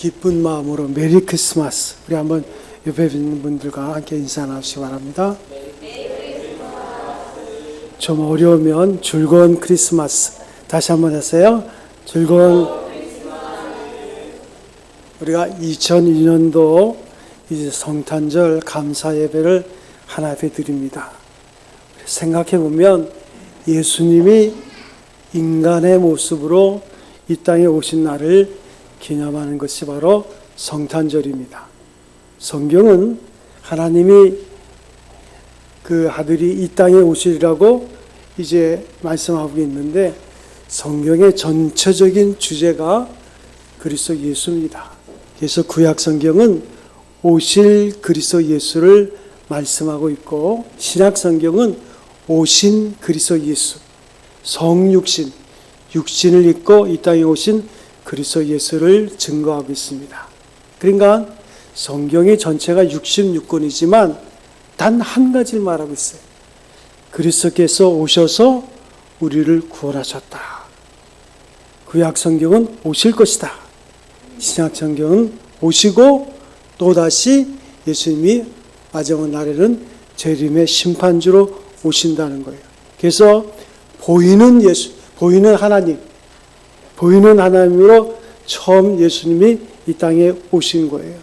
기쁜 마음으로 메리 크리스마스. 우리 한번 옆에 있는 분들과 함께 인사 나누시기 바랍니다. 좀 어려우면 즐거운 크리스마스. 다시 한번 하세요. 즐거운 우리가 2002년도 이제 성탄절 감사 예배를 하나님께 드립니다. 생각해 보면 예수님이 인간의 모습으로 이 땅에 오신 날을 기념하는 것이 바로 성탄절입니다. 성경은 하나님이 그 아들이 이 땅에 오시리라고 이제 말씀하고 있는데 성경의 전체적인 주제가 그리스도 예수입니다. 그래서 구약 성경은 오실 그리스도 예수를 말씀하고 있고 신약 성경은 오신 그리스도 예수, 성육신, 육신을 입고 이 땅에 오신 그리스도 예수를 증거하고 있습니다. 그러니까 성경의 전체가 66권이지만 단 한 가지를 말하고 있어요. 그리스도께서 오셔서 우리를 구원하셨다. 구약 성경은 오실 것이다. 신약 성경은 오시고 또다시 예수님이 마지막 날에는 재림의 심판주로 오신다는 거예요. 그래서 보이는 예수, 보이는 하나님, 보이는 하나님으로 처음 예수님이 이 땅에 오신 거예요.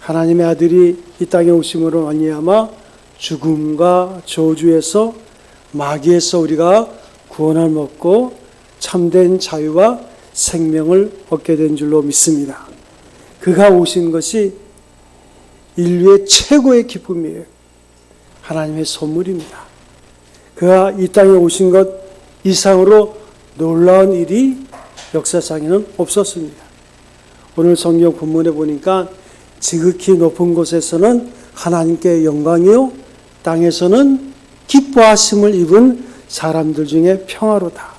하나님의 아들이 이 땅에 오심으로 말미암아 죽음과 저주에서 마귀에서 우리가 구원을 얻고 참된 자유와 생명을 얻게 된 줄로 믿습니다. 그가 오신 것이 인류의 최고의 기쁨이에요. 하나님의 선물입니다. 그가 이 땅에 오신 것 이상으로 놀라운 일이 역사상에는 없었습니다. 오늘 성경 본문에 보니까 지극히 높은 곳에서는 하나님께 영광이요 땅에서는 기뻐하심을 입은 사람들 중에 평화로다.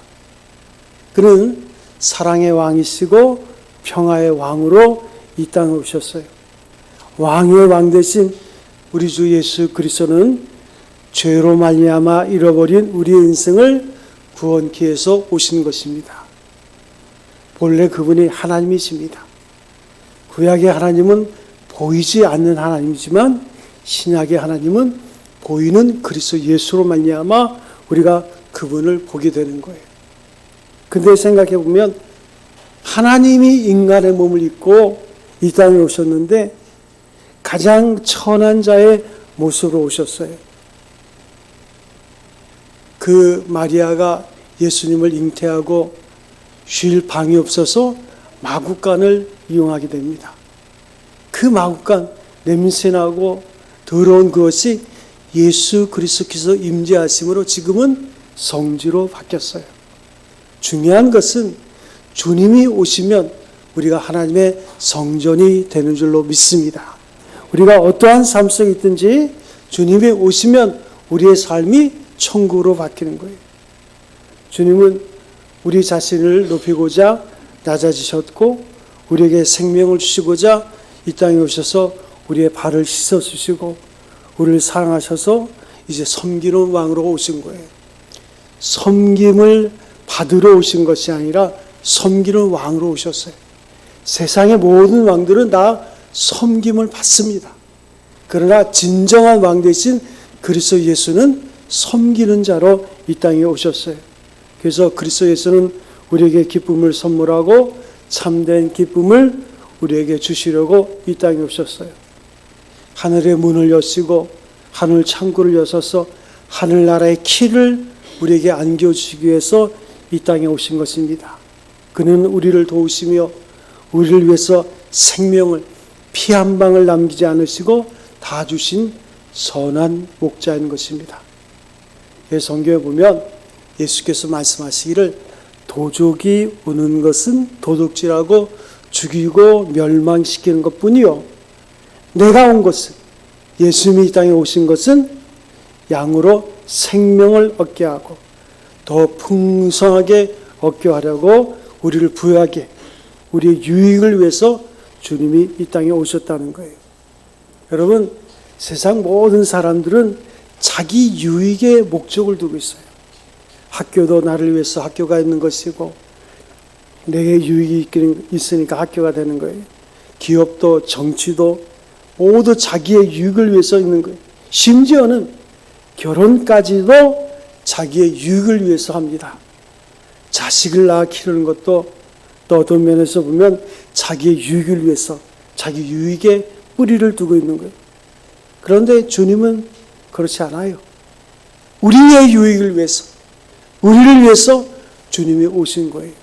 그는 사랑의 왕이시고 평화의 왕으로 이 땅에 오셨어요. 왕의 왕 대신 우리 주 예수 그리스도는 죄로 말미암아 잃어버린 우리의 인생을 구원케 해서 오신 것입니다. 본래 그분이 하나님이십니다. 구약의 하나님은 보이지 않는 하나님이지만 신약의 하나님은 보이는 그리스도 예수로 말미암아 우리가 그분을 보게 되는 거예요. 근데 생각해 보면 하나님이 인간의 몸을 입고 이 땅에 오셨는데 가장 천한 자의 모습으로 오셨어요. 그 마리아가 예수님을 잉태하고 쉴 방이 없어서 마구간을 이용하게 됩니다. 그 마구간 냄새나고 더러운 그것이 예수 그리스도께서 임재하심으로 지금은 성지로 바뀌었어요. 중요한 것은 주님이 오시면 우리가 하나님의 성전이 되는 줄로 믿습니다. 우리가 어떠한 삶 속에 있든지 주님이 오시면 우리의 삶이 천국으로 바뀌는 거예요. 주님은 우리 자신을 높이고자 낮아지셨고 우리에게 생명을 주시고자 이 땅에 오셔서 우리의 발을 씻어주시고 우리를 사랑하셔서 이제 섬기는 왕으로 오신 거예요. 섬김을 받으러 오신 것이 아니라 섬기는 왕으로 오셨어요. 세상의 모든 왕들은 다 섬김을 받습니다. 그러나 진정한 왕 대신 그리스도 예수는 섬기는 자로 이 땅에 오셨어요. 그래서 그리스도 예수는 우리에게 기쁨을 선물하고 참된 기쁨을 우리에게 주시려고 이 땅에 오셨어요. 하늘의 문을 여시고 하늘 창구를 여셔서 하늘나라의 키를 우리에게 안겨주시기 위해서 이 땅에 오신 것입니다. 그는 우리를 도우시며 우리를 위해서 생명을 피 한 방울 남기지 않으시고 다 주신 선한 목자인 것입니다. 성경에 보면 예수께서 말씀하시기를 도적이 오는 것은 도둑질하고 죽이고 멸망시키는 것뿐이요 내가 온 것은 예수님이 이 땅에 오신 것은 양으로 생명을 얻게 하고 더 풍성하게 얻게 하려고 우리를 부유하게 우리의 유익을 위해서 주님이 이 땅에 오셨다는 거예요. 여러분 세상 모든 사람들은 자기 유익의 목적을 두고 있어요. 학교도 나를 위해서 학교가 있는 것이고 내게 유익이 있으니까 학교가 되는 거예요. 기업도 정치도 모두 자기의 유익을 위해서 있는 거예요. 심지어는 결혼까지도 자기의 유익을 위해서 합니다. 자식을 낳아 키우는 것도 또 어떤 면에서 보면 자기의 유익을 위해서, 자기 유익에 뿌리를 두고 있는 거예요. 그런데 주님은 그렇지 않아요. 우리의 유익을 위해서, 우리를 위해서 주님이 오신 거예요.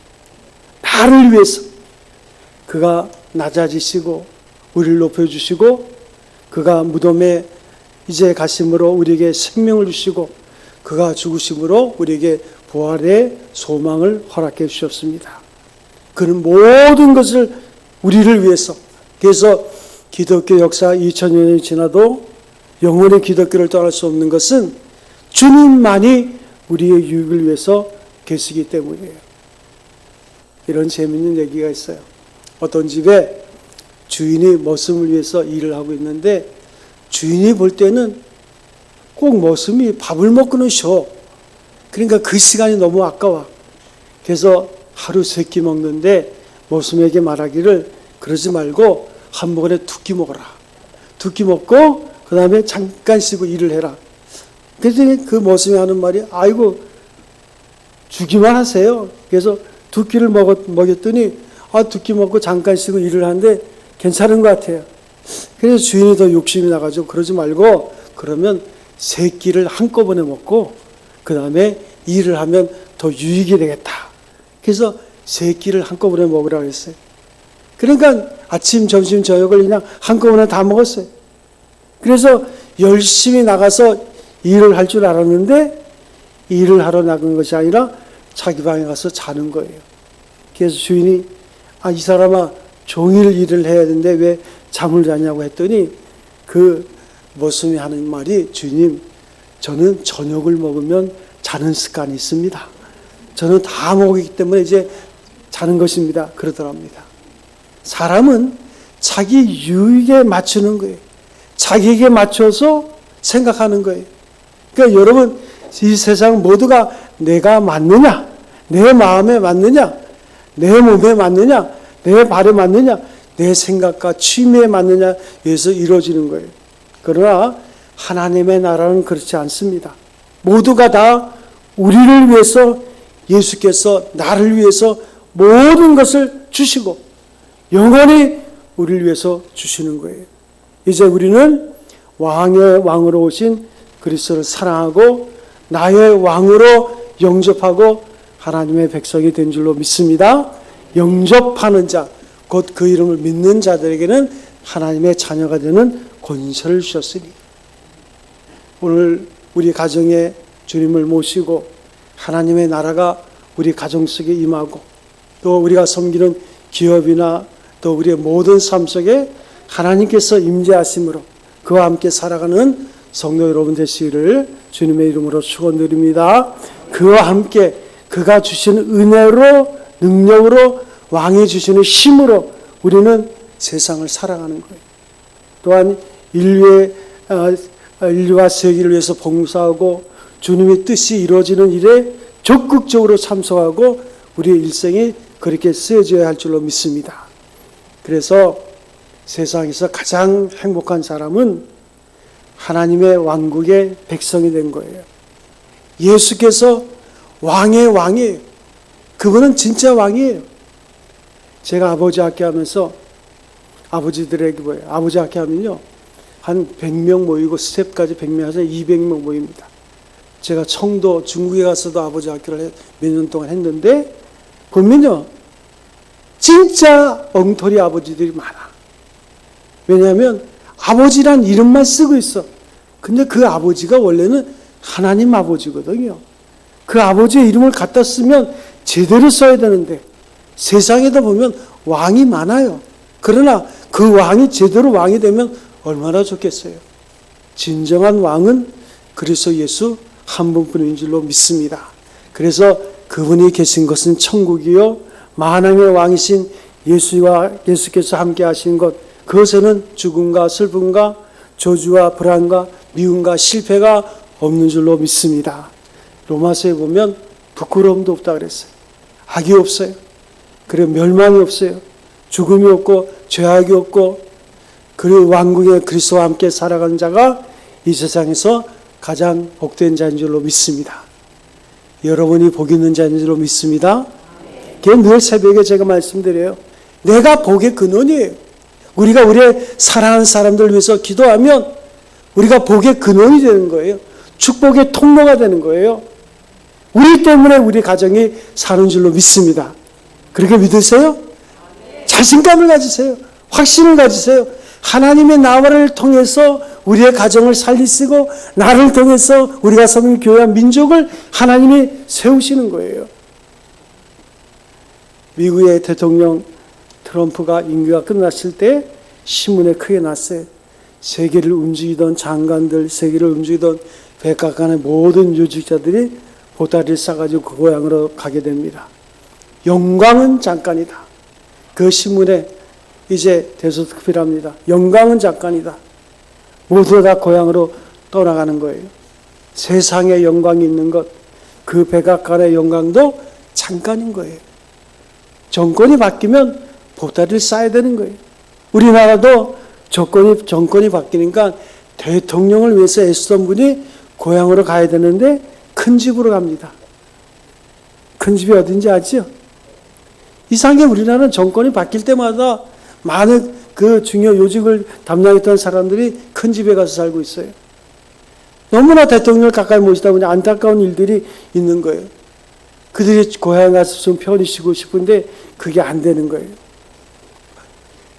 나를 위해서. 그가 낮아지시고 우리를 높여주시고, 그가 무덤에 이제 가심으로 우리에게 생명을 주시고, 그가 죽으심으로 우리에게 부활의 소망을 허락해 주셨습니다. 그는 모든 것을 우리를 위해서. 그래서 기독교 역사 2000년이 지나도 영원히 기독교를 떠날 수 없는 것은 주님만이 우리의 유익을 위해서 계시기 때문이에요. 이런 재미있는 얘기가 있어요. 어떤 집에 주인이 머슴을 위해서 일을 하고 있는데, 주인이 볼 때는 꼭 머슴이 밥을 먹고는 쉬어. 그러니까 그 시간이 너무 아까워. 그래서 하루 3끼 먹는데 머슴에게 말하기를, 그러지 말고 한 번에 2끼 먹어라. 2끼 먹고 그 다음에 잠깐 쉬고 일을 해라. 그랬더니 그 머슴이 하는 말이, 아이고 주기만 하세요. 그래서 2끼를 먹였더니 2끼 먹고 잠깐 쉬고 일을 하는데 괜찮은 것 같아요. 그래서 주인이 더 욕심이 나가지고, 그러지 말고 그러면 3끼를 한꺼번에 먹고 그 다음에 일을 하면 더 유익이 되겠다. 그래서 3끼를 한꺼번에 먹으라고 했어요. 그러니까 아침, 점심, 저녁을 그냥 한꺼번에 다 먹었어요. 그래서 열심히 나가서 일을 할 줄 알았는데, 일을 하러 나간 것이 아니라 자기 방에 가서 자는 거예요. 그래서 주인이, 이 사람아, 종일 일을 해야 되는데 왜 잠을 자냐고 했더니, 그 머슴이 하는 말이, 주님, 저는 저녁을 먹으면 자는 습관이 있습니다. 저는 다 먹었기 때문에 이제 자는 것입니다. 그러더랍니다. 사람은 자기 유익에 맞추는 거예요. 자기에게 맞춰서 생각하는 거예요. 그러니까 여러분, 이 세상 모두가 내가 맞느냐, 내 마음에 맞느냐, 내 몸에 맞느냐, 내 발에 맞느냐, 내 생각과 취미에 맞느냐 에서 이루어지는 거예요. 그러나 하나님의 나라는 그렇지 않습니다. 모두가 다 우리를 위해서, 예수께서 나를 위해서 모든 것을 주시고 영원히 우리를 위해서 주시는 거예요. 이제 우리는 왕의 왕으로 오신 그리스도를 사랑하고 나의 왕으로 영접하고 하나님의 백성이 된 줄로 믿습니다. 영접하는 자, 곧 그 이름을 믿는 자들에게는 하나님의 자녀가 되는 권세를 주셨으니, 오늘 우리 가정에 주님을 모시고 하나님의 나라가 우리 가정 속에 임하고, 또 우리가 섬기는 기업이나 또 우리의 모든 삶 속에 하나님께서 임재하심으로 그와 함께 살아가는 성도 여러분 되시기를 주님의 이름으로 축원드립니다. 그와 함께 그가 주시는 은혜로, 능력으로, 왕이 주시는 힘으로 우리는 세상을 살아가는 거예요. 또한 인류와 세계를 위해서 봉사하고 주님의 뜻이 이루어지는 일에 적극적으로 참석하고 우리의 일생이 그렇게 쓰여져야 할 줄로 믿습니다. 그래서 세상에서 가장 행복한 사람은 하나님의 왕국의 백성이 된 거예요. 예수께서 왕의 왕이에요. 그분은 진짜 왕이에요. 제가 아버지 학교 하면서 아버지들에게 뭐예요? 아버지 학교 하면요, 한 100명 모이고 스텝까지 100명 해서 200명 모입니다. 제가 청도, 중국에 가서도 아버지 학교를 몇 년 동안 했는데, 보면요, 진짜 엉터리 아버지들이 많아. 왜냐하면 아버지란 이름만 쓰고 있어. 근데 그 아버지가 원래는 하나님 아버지거든요. 그 아버지의 이름을 갖다 쓰면 제대로 써야 되는데, 세상에다 보면 왕이 많아요. 그러나 그 왕이 제대로 왕이 되면 얼마나 좋겠어요. 진정한 왕은 그리스도 예수 한 분뿐인 줄로 믿습니다. 그래서 그분이 계신 것은 천국이요, 만왕의 왕이신 예수께서 함께 하신 것, 그것에는 죽음과 슬픔과 저주와 불안과 미움과 실패가 없는 줄로 믿습니다. 로마서에 보면 부끄러움도 없다 그랬어요. 악이 없어요. 그리고 멸망이 없어요. 죽음이 없고 죄악이 없고, 그리고 왕궁의 그리스도와 함께 살아가는 자가 이 세상에서 가장 복된 자인 줄로 믿습니다. 여러분이 복 있는 자인 줄로 믿습니다. 그게 늘 새벽에 제가 말씀드려요. 내가 복의 근원이에요. 우리가 우리의 사랑하는 사람들을 위해서 기도하면 우리가 복의 근원이 되는 거예요. 축복의 통로가 되는 거예요. 우리 때문에 우리 가정이 사는 줄로 믿습니다. 그렇게 믿으세요? 자신감을 가지세요. 확신을 가지세요. 하나님의 나라를 통해서 우리의 가정을 살리시고, 나를 통해서 우리가 섬긴 교회와 민족을 하나님이 세우시는 거예요. 미국의 대통령 트럼프가 임기가 끝났을 때 신문에 크게 났어요. 세계를 움직이던 장관들, 세계를 움직이던 백악관의 모든 요직자들이 보따리를 싸가지고 그 고향으로 가게 됩니다. 영광은 잠깐이다. 그 신문에 이제 대소특필합니다. 영광은 잠깐이다. 모두 다 고향으로 떠나가는 거예요. 세상에 영광이 있는 것, 그 백악관의 영광도 잠깐인 거예요. 정권이 바뀌면 보따리를 싸야 되는 거예요. 우리나라도 정권이 바뀌니까 대통령을 위해서 애쓰던 분이 고향으로 가야 되는데 큰 집으로 갑니다. 큰 집이 어딘지 아죠? 이상하게 우리나라는 정권이 바뀔 때마다 많은 그 중요 요직을 담당했던 사람들이 큰 집에 가서 살고 있어요. 너무나 대통령을 가까이 모시다 보니 안타까운 일들이 있는 거예요. 그들이 고향에 가서 좀 편히 쉬고 싶은데 그게 안 되는 거예요.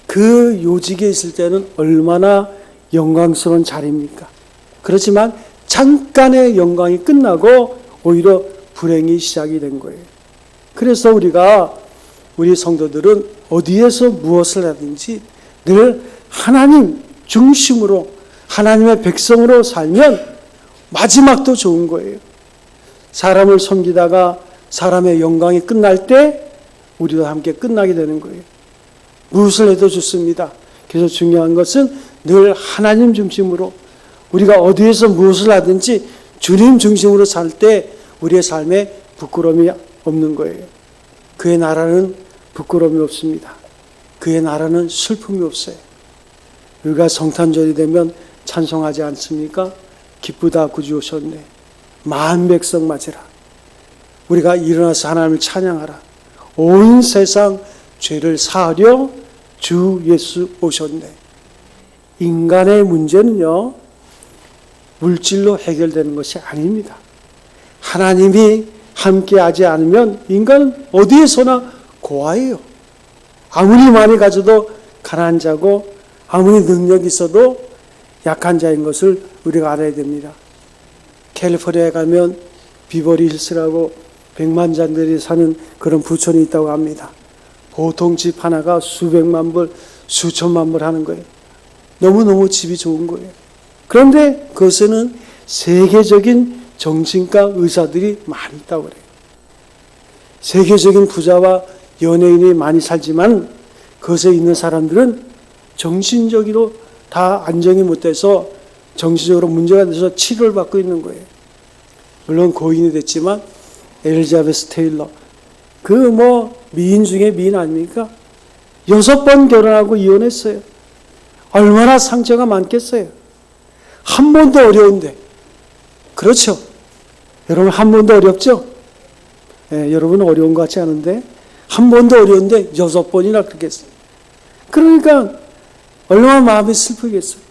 그 요직에 있을 때는 얼마나 영광스러운 자리입니까? 그렇지만 잠깐의 영광이 끝나고 오히려 불행이 시작이 된 거예요. 그래서 우리 성도들은 어디에서 무엇을 하든지 늘 하나님 중심으로, 하나님의 백성으로 살면 마지막도 좋은 거예요. 사람을 섬기다가 사람의 영광이 끝날 때 우리도 함께 끝나게 되는 거예요. 무엇을 해도 좋습니다. 그래서 중요한 것은 늘 하나님 중심으로, 우리가 어디에서 무엇을 하든지 주님 중심으로 살 때 우리의 삶에 부끄러움이 없는 거예요. 그의 나라는 부끄러움이 없습니다. 그의 나라는 슬픔이 없어요. 우리가 성탄절이 되면 찬송하지 않습니까? 기쁘다 구주 오셨네. 만 백성 맞으라. 우리가 일어나서 하나님을 찬양하라. 온 세상 죄를 사하려 주 예수 오셨네. 인간의 문제는요, 물질로 해결되는 것이 아닙니다. 하나님이 함께하지 않으면 인간은 어디에서나 고아예요. 아무리 많이 가져도 가난한 자고, 아무리 능력이 있어도 약한 자인 것을 우리가 알아야 됩니다. 캘리포니아에 가면 비버리 힐스라고 백만장들이 사는 그런 부촌이 있다고 합니다. 보통 집 하나가 수백만 불, 수천만 불 하는 거예요. 너무너무 집이 좋은 거예요. 그런데 그것에는 세계적인 정신과 의사들이 많이 있다고 그래요. 세계적인 부자와 연예인이 많이 살지만 그것에 있는 사람들은 정신적으로 다 안정이 못돼서 정신적으로 문제가 돼서 치료를 받고 있는 거예요. 물론 고인이 됐지만 엘리자베스 테일러, 미인 중에 미인 아닙니까? 6번 결혼하고 이혼했어요. 얼마나 상처가 많겠어요. 한 번도 어려운데. 그렇죠. 여러분 한 번도 어렵죠? 여러분은 어려운 것 같지 않은데 한 번도 어려운데 6번이나 그렇게 했어요. 그러니까 얼마나 마음이 슬프겠어요.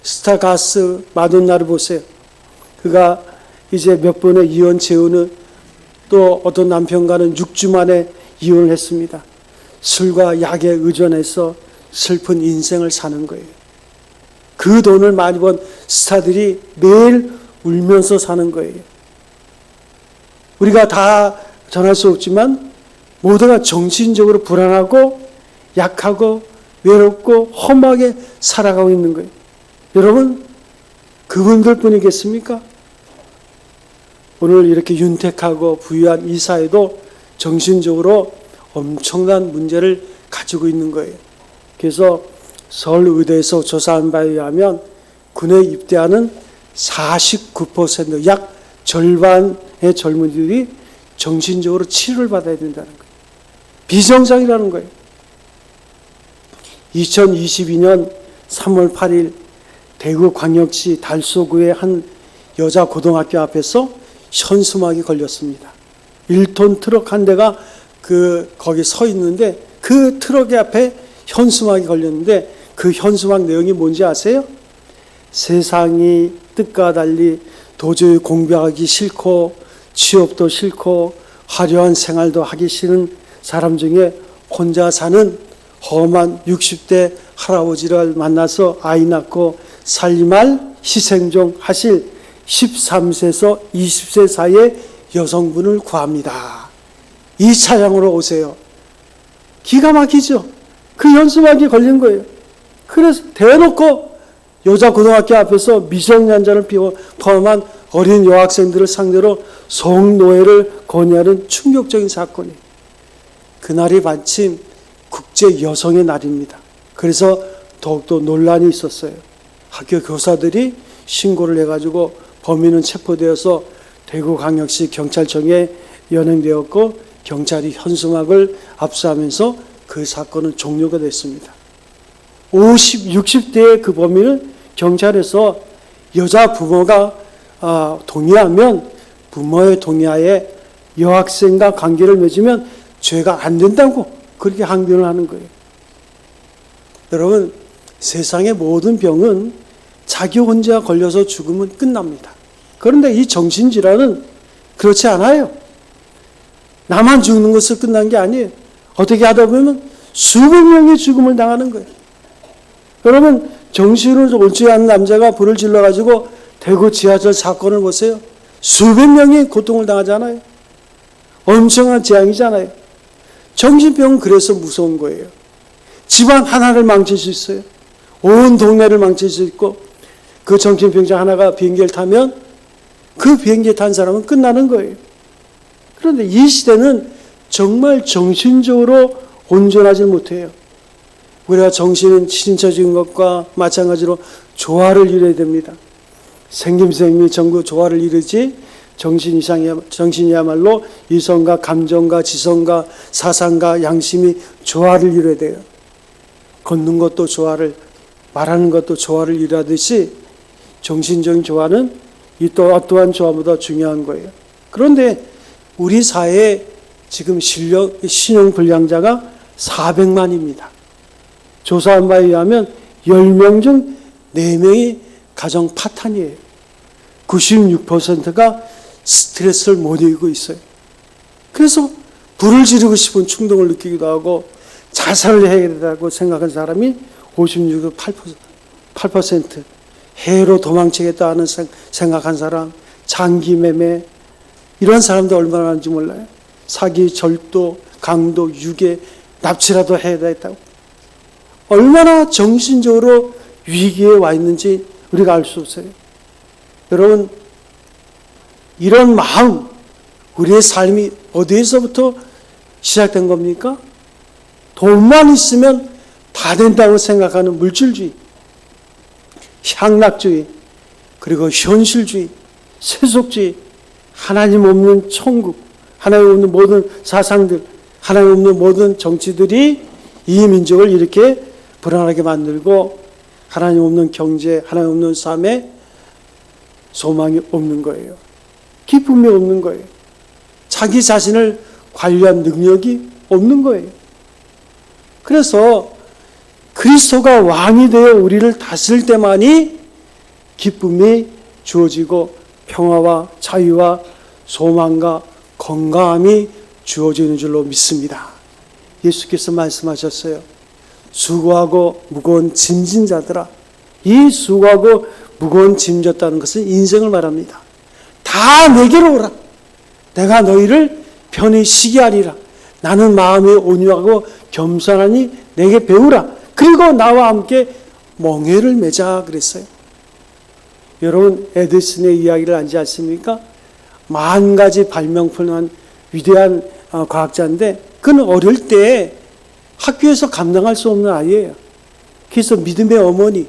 스타 가수 마돈나를 보세요. 그가 이제 몇 번의 이혼 재혼을, 또 어떤 남편과는 6주 만에 이혼을 했습니다. 술과 약에 의존해서 슬픈 인생을 사는 거예요. 그 돈을 많이 번 스타들이 매일 울면서 사는 거예요. 우리가 다 전할 수 없지만 모두가 정신적으로 불안하고 약하고 외롭고 험하게 살아가고 있는 거예요. 여러분, 그분들 뿐이겠습니까? 오늘 이렇게 윤택하고 부유한 이 사회도 정신적으로 엄청난 문제를 가지고 있는 거예요. 그래서 서울의대에서 조사한 바에 의하면 군에 입대하는 49%, 약 절반의 젊은이들이 정신적으로 치료를 받아야 된다는 거예요. 비정상이라는 거예요. 2022년 3월 8일 대구광역시 달서구의 한 여자 고등학교 앞에서 현수막이 걸렸습니다. 1톤 트럭 한 대가 거기 서 있는데 그 트럭의 앞에 현수막이 걸렸는데 그 현수막 내용이 뭔지 아세요? 세상이 뜻과 달리 도저히 공부하기 싫고 취업도 싫고 화려한 생활도 하기 싫은 사람 중에 혼자 사는 험한 60대 할아버지를 만나서 아이 낳고 살림할 희생종 하실 13세에서 20세 사이의 여성분을 구합니다. 이 차량으로 오세요. 기가 막히죠? 그 현수막이 걸린 거예요. 그래서 대놓고 여자 고등학교 앞에서 미성년자를 포함한 어린 여학생들을 상대로 성노예를 권유하는 충격적인 사건이에요. 그날이 마침 국제 여성의 날입니다. 그래서 더욱더 논란이 있었어요. 학교 교사들이 신고를 해가지고 범인은 체포되어서 대구광역시 경찰청에 연행되었고 경찰이 현수막을 압수하면서 그 사건은 종료가 됐습니다. 60대의 그 범인은 경찰에서 여자 부모가 동의하면 부모의 동의하에 여학생과 관계를 맺으면 죄가 안 된다고 그렇게 항변을 하는 거예요. 여러분, 세상의 모든 병은 자기 혼자 걸려서 죽으면 끝납니다. 그런데 이 정신질환은 그렇지 않아요. 나만 죽는 것을 끝난 게 아니에요. 어떻게 하다 보면 수백 명의 죽음을 당하는 거예요. 여러분, 정신을 옳지 않은 남자가 불을 질러가지고 대구 지하철 사건을 보세요. 수백 명이 고통을 당하잖아요. 엄청난 재앙이잖아요. 정신병은 그래서 무서운 거예요. 집안 하나를 망칠 수 있어요. 온 동네를 망칠 수 있고 그 정신병자 하나가 비행기를 타면 그 비행기에 탄 사람은 끝나는 거예요. 그런데 이 시대는 정말 정신적으로 온전하지 못해요. 우리가 정신은 신체적인 것과 마찬가지로 조화를 이뤄야 됩니다. 생김생이 전부 조화를 이루지 정신이야말로 이성과 감정과 지성과 사상과 양심이 조화를 이뤄야 돼요. 걷는 것도 조화를, 말하는 것도 조화를 이루듯이 정신적인 조화는 이 또한 조화보다 중요한 거예요. 그런데 우리 사회에 지금 신용불량자가 400만입니다. 조사한 바에 의하면 10명 중 4명이 가정 파탄이에요. 96%가 스트레스를 못 이기고 있어요. 그래서 불을 지르고 싶은 충동을 느끼기도 하고 자살을 해야 된다고 생각한 사람이 56.8%, 해로 도망치겠다 하는 생각한 사람, 장기 매매, 이런 사람도 얼마나 많은지 몰라요. 사기, 절도, 강도, 유괴, 납치라도 해야 되겠다고. 얼마나 정신적으로 위기에 와 있는지 우리가 알 수 없어요. 여러분, 이런 마음, 우리의 삶이 어디에서부터 시작된 겁니까? 돈만 있으면 다 된다고 생각하는 물질주의, 향락주의, 그리고 현실주의, 세속주의, 하나님 없는 천국, 하나님 없는 모든 사상들, 하나님 없는 모든 정치들이 이 민족을 이렇게 불안하게 만들고 하나님 없는 경제, 하나님 없는 삶에 소망이 없는 거예요. 기쁨이 없는 거예요. 자기 자신을 관리한 능력이 없는 거예요. 그래서 그리스도가 왕이 되어 우리를 다스릴 때만이 기쁨이 주어지고 평화와 자유와 소망과 건강함이 주어지는 줄로 믿습니다. 예수께서 말씀하셨어요. 수고하고 무거운 짐진 자들아. 이 수고하고 무거운 짐 졌다는 것은 인생을 말합니다. 다 내게로 오라. 내가 너희를 편히 쉬게 하리라. 나는 마음이 온유하고 겸손하니 내게 배우라. 그리고 나와 함께 멍에를 매자 그랬어요. 여러분, 에디슨의 이야기를 알지 않습니까? 10,000가지 발명품을 한 위대한 과학자인데 그는 어릴 때 학교에서 감당할 수 없는 아이예요. 그래서 믿음의 어머니,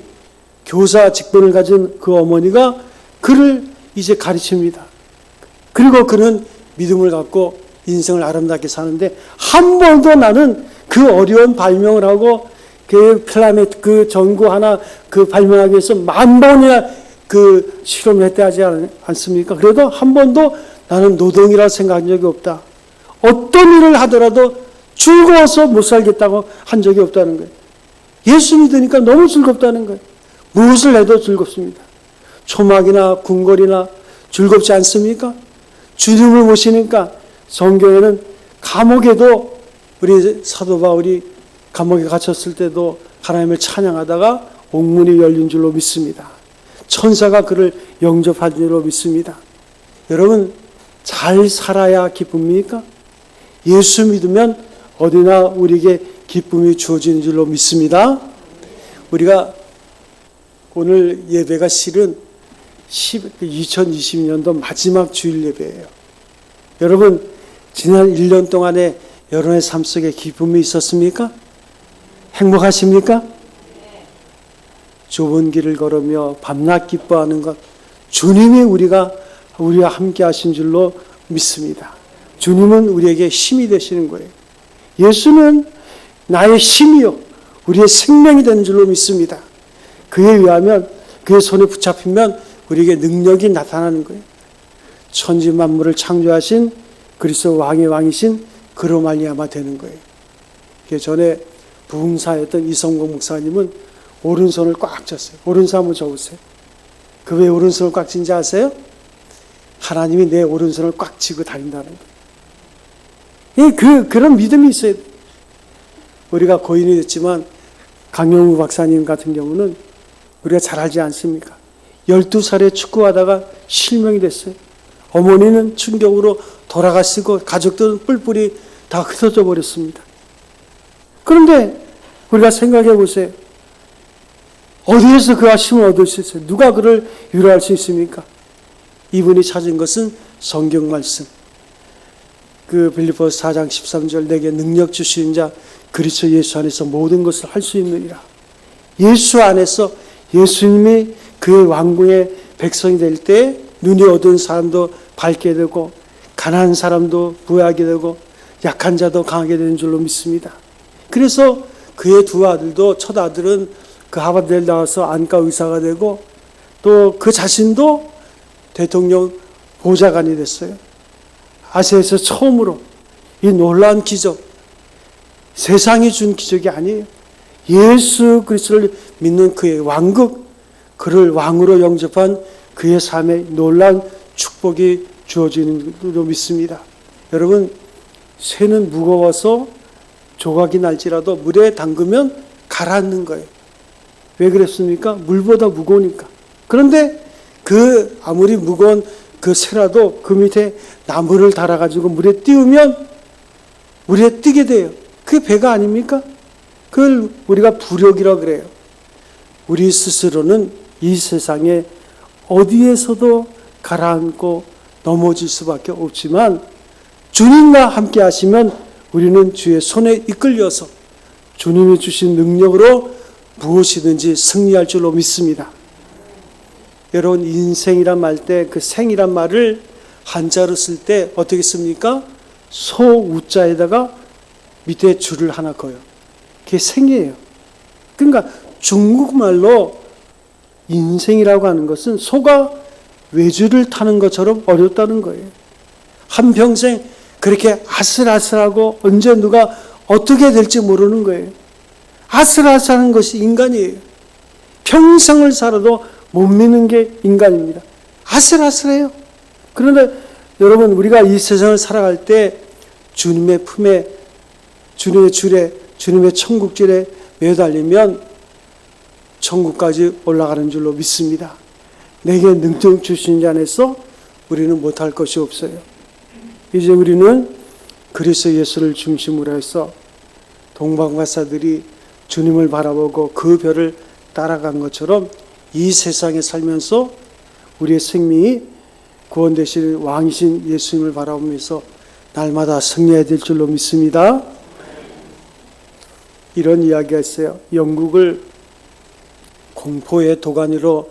교사 직분을 가진 그 어머니가 그를 이제 가르칩니다. 그리고 그는 믿음을 갖고 인생을 아름답게 사는데 한 번도 나는 그 어려운 발명을 하고 그 플라넷 그 전구 하나 그 발명하기 위해서 10,000번이나 그 실험을 했다 하지 않습니까? 그래도 한 번도 나는 노동이라 생각한 적이 없다. 어떤 일을 하더라도 즐거워서 못 살겠다고 한 적이 없다는 거예요. 예수 믿으니까 너무 즐겁다는 거예요. 무엇을 해도 즐겁습니다. 초막이나 궁궐이나 즐겁지 않습니까? 주님을 모시니까 성경에는 감옥에도 우리 사도 바울이 감옥에 갇혔을 때도 하나님을 찬양하다가 옥문이 열린 줄로 믿습니다. 천사가 그를 영접한 줄로 믿습니다. 여러분 잘 살아야 기쁩니까? 예수 믿으면 어디나 우리에게 기쁨이 주어지는 줄로 믿습니다. 우리가 오늘 예배가 실은 2020년도 마지막 주일 예배예요. 여러분 지난 1년 동안에 여러분의 삶 속에 기쁨이 있었습니까? 행복하십니까? 좁은 길을 걸으며 밤낮 기뻐하는 것 주님이 우리와 함께 하신 줄로 믿습니다. 주님은 우리에게 힘이 되시는 거예요. 예수는 나의 힘이요 우리의 생명이 되는 줄로 믿습니다. 그에 의하면 그의 손에 붙잡히면 우리에게 능력이 나타나는 거예요. 천지 만물을 창조하신 그리스도 왕의 왕이신 그로 말미암아 되는 거예요. 전에 부흥사였던 이성공 목사님은 오른손을 꽉 쥐었어요. 오른손 한번 쥐어보세요. 그 왜 오른손을 꽉 쥔지 아세요? 하나님이 내 오른손을 꽉 쥐고 다닌다는 거예요. 그런 믿음이 있어야 돼요. 우리가 고인이 됐지만 강영우 박사님 같은 경우는 우리가 잘 알지 않습니까? 12살에 축구하다가 실명이 됐어요. 어머니는 충격으로 돌아가시고 가족들은 뿔뿔이 다 흩어져 버렸습니다. 그런데 우리가 생각해 보세요. 어디에서 그가 힘을 얻을 수 있어요? 누가 그를 위로할 수 있습니까? 이분이 찾은 것은 성경 말씀. 그 빌립보서 4장 13절 내게 능력 주시는 자 그리스도 예수 안에서 모든 것을 할 수 있느니라. 예수 안에서 예수님이 그의 왕궁의 백성이 될 때 눈이 어두운 사람도 밝게 되고 가난한 사람도 부하게 되고 약한 자도 강하게 되는 줄로 믿습니다. 그래서 그의 두 아들도 첫 아들은 그 하버드에 나와서 안과 의사가 되고 또 그 자신도 대통령 보좌관이 됐어요. 아시아에서 처음으로 이 놀라운 기적, 세상이 준 기적이 아니에요. 예수 그리스도를 믿는 그의 왕국, 그를 왕으로 영접한 그의 삶에 놀라운 축복이 주어지는 줄로 믿습니다. 여러분, 쇠는 무거워서 조각이 날지라도 물에 담그면 가라앉는 거예요. 왜 그랬습니까? 물보다 무거우니까. 그런데 그 아무리 무거운 그 쇠라도 그 밑에 나무를 달아가지고 물에 띄우면 물에 뜨게 돼요. 그게 배가 아닙니까? 그걸 우리가 부력이라고 그래요. 우리 스스로는 이 세상에 어디에서도 가라앉고 넘어질 수밖에 없지만 주님과 함께 하시면 우리는 주의 손에 이끌려서 주님이 주신 능력으로 무엇이든지 승리할 줄로 믿습니다. 여러분 인생이란 말 때 그 생이란 말을 한자로 쓸 때 어떻게 씁니까? 소 우자에다가 밑에 줄을 하나 그어요. 그게 생이에요. 그러니까 중국말로 인생이라고 하는 것은 소가 외줄을 타는 것처럼 어렵다는 거예요. 한평생 그렇게 아슬아슬하고 언제 누가 어떻게 될지 모르는 거예요. 아슬아슬한 것이 인간이에요. 평생을 살아도 못 믿는 게 인간입니다. 아슬아슬해요. 그런데 여러분 우리가 이 세상을 살아갈 때 주님의 품에 주님의 줄에 주님의 천국줄에 매달리면 천국까지 올라가는 줄로 믿습니다. 내게 능력 주신 자 안에서 우리는 못할 것이 없어요. 이제 우리는 그리스도 예수를 중심으로 해서 동방박사들이 주님을 바라보고 그 별을 따라간 것처럼 이 세상에 살면서 우리의 생명이 구원되실 왕이신 예수님을 바라보면서 날마다 승리해야 될 줄로 믿습니다. 이런 이야기가 있어요. 영국을 공포의 도가니로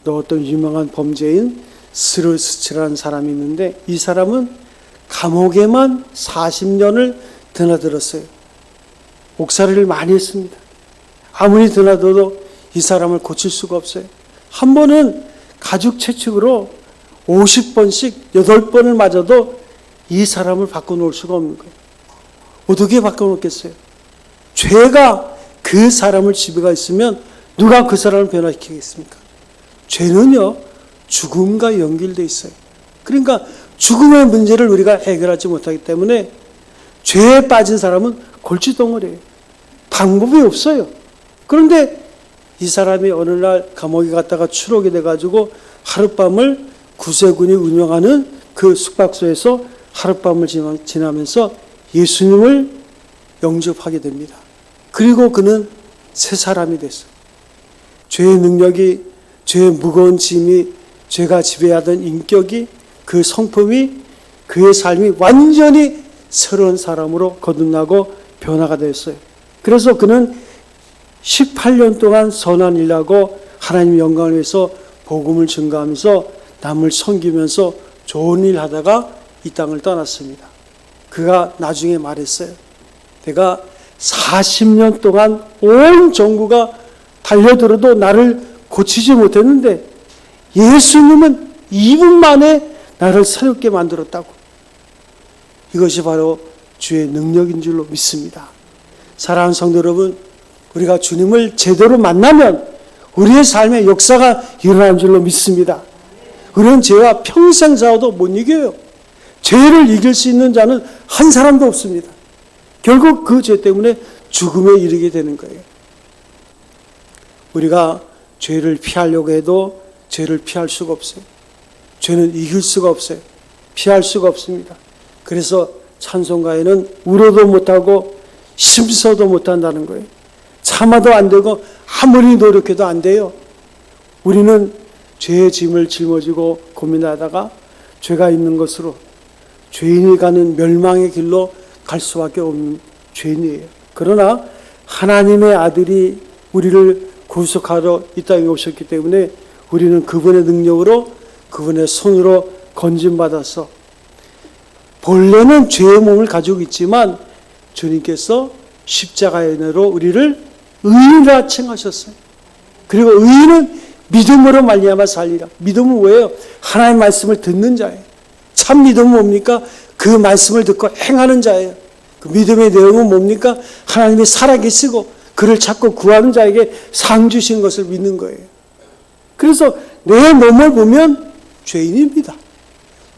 넣었던 유명한 범죄인 스루스치라는 사람이 있는데 이 사람은 감옥에만 40년을 드나들었어요. 옥살이를 많이 했습니다. 아무리 드나들어도 이 사람을 고칠 수가 없어요. 한 번은 가죽 채찍으로 50번씩 8번을 맞아도 이 사람을 바꿔놓을 수가 없는 거예요. 어떻게 바꿔놓겠어요? 죄가 그 사람을 지배가 있으면 누가 그 사람을 변화시키겠습니까? 죄는요, 죽음과 연결되어 있어요. 그러니까 죽음의 문제를 우리가 해결하지 못하기 때문에 죄에 빠진 사람은 골칫덩어리예요. 방법이 없어요. 그런데 이 사람이 어느 날 감옥에 갔다가 추록이 돼가지고 하룻밤을 구세군이 운영하는 그 숙박소에서 하룻밤을 지나면서 예수님을 영접하게 됩니다. 그리고 그는 새 사람이 됐어요. 죄의 능력이, 죄의 무거운 짐이, 죄가 지배하던 인격이, 그 성품이, 그의 삶이 완전히 새로운 사람으로 거듭나고 변화가 됐어요. 그래서 그는 18년 동안 선한 일하고 하나님의 영광을 위해서 복음을 증거하면서 남을 섬기면서 좋은 일 하다가 이 땅을 떠났습니다. 그가 나중에 말했어요. 내가 40년 동안 온 전구가 달려들어도 나를 고치지 못했는데 예수님은 2분 만에 나를 새롭게 만들었다고. 이것이 바로 주의 능력인 줄로 믿습니다. 사랑하는 성도 여러분, 우리가 주님을 제대로 만나면 우리의 삶의 역사가 일어나는 줄로 믿습니다. 우리는 죄와 평생 싸워도 못 이겨요. 죄를 이길 수 있는 자는 한 사람도 없습니다. 결국 그 죄 때문에 죽음에 이르게 되는 거예요. 우리가 죄를 피하려고 해도 죄를 피할 수가 없어요. 죄는 이길 수가 없어요. 피할 수가 없습니다. 그래서 찬송가에는 울어도 못하고 심서도 못한다는 거예요. 참아도 안 되고 아무리 노력해도 안 돼요. 우리는 죄의 짐을 짊어지고 고민하다가 죄가 있는 것으로 죄인이 가는 멸망의 길로 갈 수밖에 없는 죄인이에요. 그러나 하나님의 아들이 우리를 구속하러 이 땅에 오셨기 때문에 우리는 그분의 능력으로, 그분의 손으로 건짐받아서, 본래는 죄의 몸을 가지고 있지만 주님께서 십자가의 은혜로 우리를 의인이라 칭하셨어요. 그리고 의인은 믿음으로 말미암아 살리라. 믿음은 뭐예요? 하나님의 말씀을 듣는 자예요. 참 믿음은 뭡니까? 그 말씀을 듣고 행하는 자예요. 그 믿음의 내용은 뭡니까? 하나님이 살아계시고 그를 찾고 구하는 자에게 상 주신 것을 믿는 거예요. 그래서 내 몸을 보면 죄인입니다.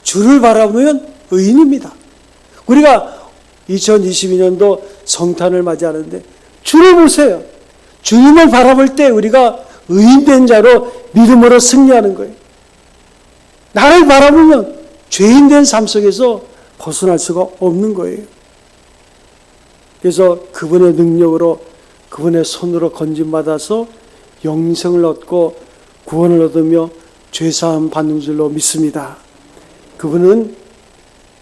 주를 바라보면 의인입니다. 우리가 2022년도 성탄을 맞이하는데 주를 보세요. 주님을 바라볼 때 우리가 의인된 자로 믿음으로 승리하는 거예요. 나를 바라보면 죄인된 삶 속에서 벗어날 수가 없는 거예요. 그래서 그분의 능력으로, 그분의 손으로 건짐받아서 영생을 얻고 구원을 얻으며 죄사함 받는 줄로 믿습니다. 그분은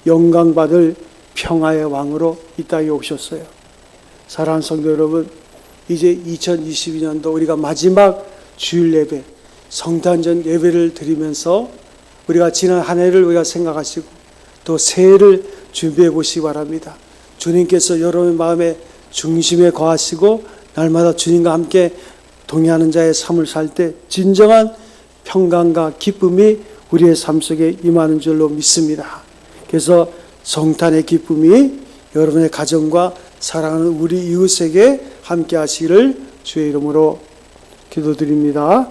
영광받을 평화의 왕으로 이 땅에 오셨어요. 사랑하는 성도 여러분, 이제 2022년도 우리가 마지막 주일 예배, 성탄절 예배를 드리면서 우리가 지난 한 해를 우리가 생각하시고 또 새해를 준비해 보시기 바랍니다. 주님께서 여러분의 마음의 중심에 거하시고 날마다 주님과 함께 동행하는 자의 삶을 살 때 진정한 평강과 기쁨이 우리의 삶 속에 임하는 줄로 믿습니다. 그래서 성탄의 기쁨이 여러분의 가정과 사랑하는 우리 이웃에게 함께 하시기를 주의 이름으로 기도드립니다.